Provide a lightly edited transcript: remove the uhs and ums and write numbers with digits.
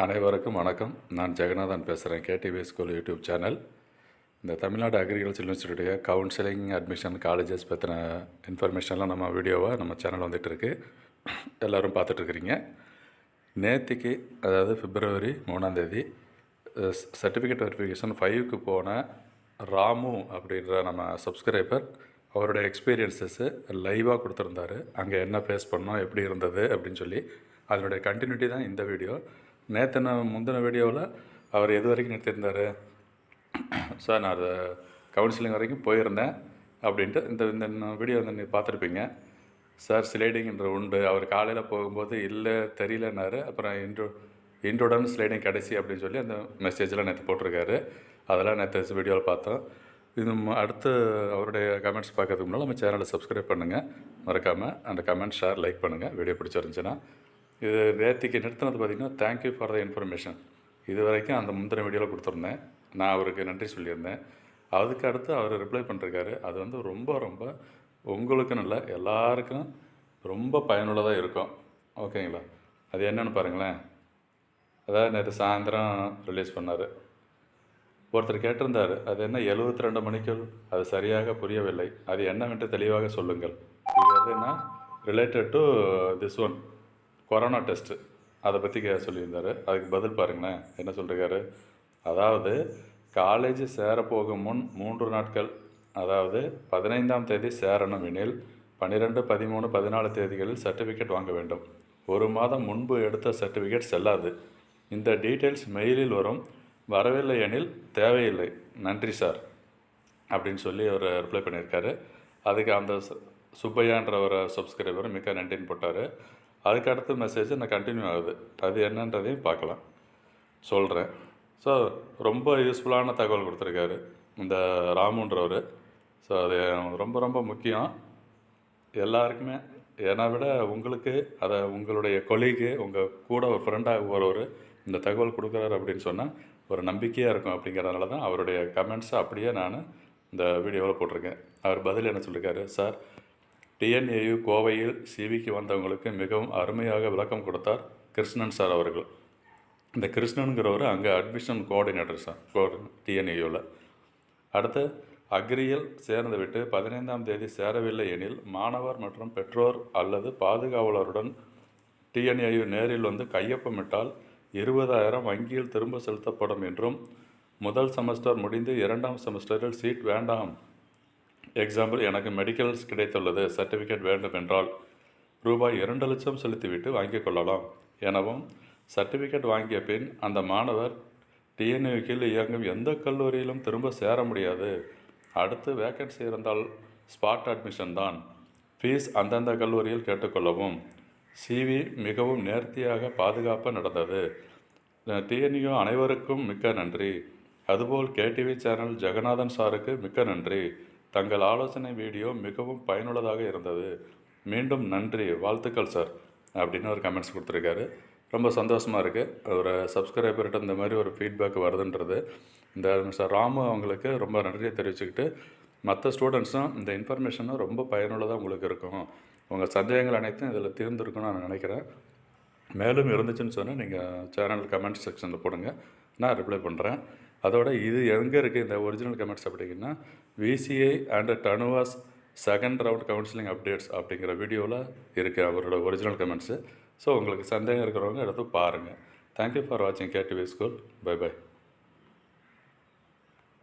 அனைவருக்கும் வணக்கம். நான் ஜெகநாதன் பேசுகிறேன். KTV school YouTube channel. இந்த தமிழ்நாடு அக்ரிகல்ச்சர் யூனிவர்சிட்டியுடைய கவுன்சிலிங் அட்மிஷன் காலேஜஸ் பற்றின இன்ஃபர்மேஷன்லாம் நம்ம வீடியோவாக நம்ம சேனல் வந்துகிட்ருக்கு. எல்லோரும் பார்த்துட்ருக்குறீங்க. நேற்றுக்கு, அதாவது February 3 சர்டிஃபிகேட் வெரிஃபிகேஷன் 5க்கு போன ராமு அப்படின்ற நம்ம சப்ஸ்கிரைபர் அவருடைய எக்ஸ்பீரியன்ஸஸ்ஸு லைவாக கொடுத்துருந்தாரு. அங்கே என்ன ஃபேஸ் பண்ணோம், எப்படி இருந்தது அப்படின்னு சொல்லி அதனுடைய கண்டினியூட்டி தான் இந்த வீடியோ. முந்தின வீடியோவில் அவர் எது வரைக்கும் நிறுத்தியிருந்தார், சார் நான் அதை கவுன்சிலிங் வரைக்கும் போயிருந்தேன் அப்படின்ட்டு இந்த வீடியோ வந்து நீங்கள் பார்த்துருப்பீங்க. சார் ஸ்லைடிங்ன்ற உண்டு, அவர் காலையில் போகும்போது இல்லை தெரியலன்னாரு. அப்புறம் இன்ட்ரோடன் ஸ்லைடிங் கடைசி அப்படின்னு சொல்லி அந்த மெசேஜெலாம் நேற்று போட்டிருக்காரு. அதெல்லாம் நேற்று வீடியோவில் பார்த்தோம். இது அடுத்து அவருடைய கமெண்ட்ஸ் பார்க்கறதுக்கு முன்னால் நம்ம சேனலை சப்ஸ்கிரைப் பண்ணுங்கள். மறக்காமல் அந்த கமெண்ட் ஷேர் லைக் பண்ணுங்கள். வீடியோ பிடிச்சிருந்துச்சுன்னா. இது நேற்றுக்கு நிறுத்தினது பார்த்திங்கன்னா தேங்க்யூ ஃபார் த இன்ஃபர்மேஷன். இது வரைக்கும் அந்த முந்தின வீடியோவில் கொடுத்துருந்தேன். நான் அவருக்கு நன்றி சொல்லியிருந்தேன். அதுக்கு அடுத்து அவர் ரிப்ளை பண்ணிருக்காரு. அது வந்து ரொம்ப ரொம்ப உங்களுக்குன்னு இல்லை, எல்லாருக்கும் ரொம்ப பயனுள்ளதாக இருக்கும். ஓகேங்களா? அது என்னென்னு பாருங்களேன். அதாவது நேற்று சாயந்தரம் ரிலீஸ் பண்ணார். ஒருத்தர் கேட்டிருந்தார், அது என்ன 72 மணிக்குள் அது சரியாக புரியவில்லை, அது என்னவென்று தெளிவாக சொல்லுங்கள். இது எதுனா related to this one corona test, அதை பற்றி சொல்லியிருந்தார். அதுக்கு பதில் பாருங்களேன் என்ன சொல்லியிருக்காரு. அதாவது காலேஜ் சேரப்போகும் முன் 3 நாட்கள், அதாவது 15ஆம் தேதி சேரணும் எனில் 12, 13, 14 தேதிகளில் சர்டிஃபிகேட் வாங்க வேண்டும். 1 மாதம் முன்பு எடுத்த சர்டிஃபிகேட் செல்லாது. இந்த டீட்டெயில்ஸ் மெயிலில் வரும். வரவில்லை எனில் தேவையில்லை. நன்றி சார் அப்படின்னு சொல்லி அவர் ரிப்ளை பண்ணியிருக்காரு. அதுக்கு அந்த சுப்பையான்ற ஒரு சப்ஸ்கிரைபர் மிக்க நன்றின்னு போட்டார். அதுக்கு அடுத்த மெசேஜ் நான் கண்டினியூ ஆகுது. அது என்னன்றதையும் பார்க்கலாம், சொல்கிறேன். ஸோ ரொம்ப யூஸ்ஃபுல்லான தகவல் கொடுத்துருக்காரு இந்த ராமுன்றவர். ஸோ அது ரொம்ப ரொம்ப முக்கியம் எல்லாருக்குமே. என்னை விட உங்களுக்கு, அதை உங்களுடைய கொலீகு, உங்கள் கூட ஒரு ஃப்ரெண்டாக ஒருவர் இந்த தகவல் கொடுக்குறாரு அப்படின்னு சொன்னால் ஒரு நம்பிக்கையாக இருக்கும். அப்படிங்கிறதுனால தான் அவருடைய கமெண்ட்ஸை அப்படியே நான் இந்த வீடியோவில் போட்டிருக்கேன். அவர் பதில் என்ன சொல்லியிருக்காரு. சார், TNAU கோவையில் சிவிக்கு வந்தவங்களுக்கு மிகவும் அருமையாக விளக்கம் கொடுத்தார் கிருஷ்ணன் சார் அவர்கள். இந்த கிருஷ்ணனுங்கிறவர் அங்கே அட்மிஷன் கோஆர்டினேட்டர் சார் TNAUவில். அடுத்து அக்ரியில் சேர்ந்து விட்டு 15ஆம் தேதி சேரவில்லை எனில் மாணவர் மற்றும் பெற்றோர் அல்லது பாதுகாவலருடன் TNAU நேரில் வந்து கையொப்பமிட்டால் 20,000 வங்கியில் திரும்ப செலுத்தப்படும் என்றும், முதல் செமஸ்டர் முடிந்து 2ஆம் செமஸ்டரில் சீட் வேண்டாம், எக்ஸாம்பிள் எனக்கு மெடிக்கல்ஸ் கிடைத்துள்ளது, சர்டிஃபிகேட் வேண்டும் என்றால் ரூபாய் 2 லட்சம் செலுத்திவிட்டு வாங்கிக் கொள்ளலாம் எனவும், சர்டிஃபிகேட் வாங்கிய பின் அந்த மாணவர் TNAU கீழ் இயங்கும் எந்த கல்லூரியிலும் திரும்ப சேர முடியாது. அடுத்து வேக்கன்சி இருந்தால் ஸ்பாட் அட்மிஷன் தான். ஃபீஸ் அந்தந்த கல்லூரியில் கேட்டுக்கொள்ளவும். CV மிகவும் நேர்த்தியாக பாதுகாப்பாக நடந்தது. TNAU அனைவருக்கும் மிக்க நன்றி. அதுபோல் KTV சேனல் ஜெகநாதன் சாருக்கு மிக்க நன்றி. தங்கள் ஆலோசனை வீடியோ மிகவும் பயனுள்ளதாக இருந்தது. மீண்டும் நன்றி, வாழ்த்துக்கள் சார் அப்படின்னு ஒரு கமெண்ட்ஸ் கொடுத்துருக்காரு. ரொம்ப சந்தோஷமாக இருக்குது. ஒரு சப்ஸ்கிரைபர்கிட்ட இந்த மாதிரி ஒரு ஃபீட்பேக் வருதுன்றது. இந்த மிஸ்டர் ராமு அவங்களுக்கு ரொம்ப நன்றியை தெரிவிச்சுக்கிட்டு, மற்ற ஸ்டூடெண்ட்ஸும் இந்த இன்ஃபர்மேஷனும் ரொம்ப பயனுள்ளதாக உங்களுக்கு இருக்கும். உங்கள் சந்தேகங்கள் அனைத்தும் இதில் தீர்ந்துருக்குன்னு நான் நினைக்கிறேன். மேலும் இருந்துச்சுன்னு சொன்னால் நீங்கள் சேனல் கமெண்ட் செக்ஷனில் போடுங்க, நான் ரிப்ளை பண்ணுறேன். அதோட இது எங்கே இருக்குது இந்த ஒரிஜினல் கமெண்ட்ஸ் அப்படிங்கன்னா, VCI and TNAU's second round counselling updates அப்படிங்கிற வீடியோவில் இருக்குது அவரோட ஒரிஜினல் கமெண்ட்ஸு. ஸோ உங்களுக்கு சந்தேகம் இருக்கிறவங்க எடுத்து பாருங்கள். தேங்க்யூ ஃபார் வாட்சிங் KTV ஸ்கூல். Bye by.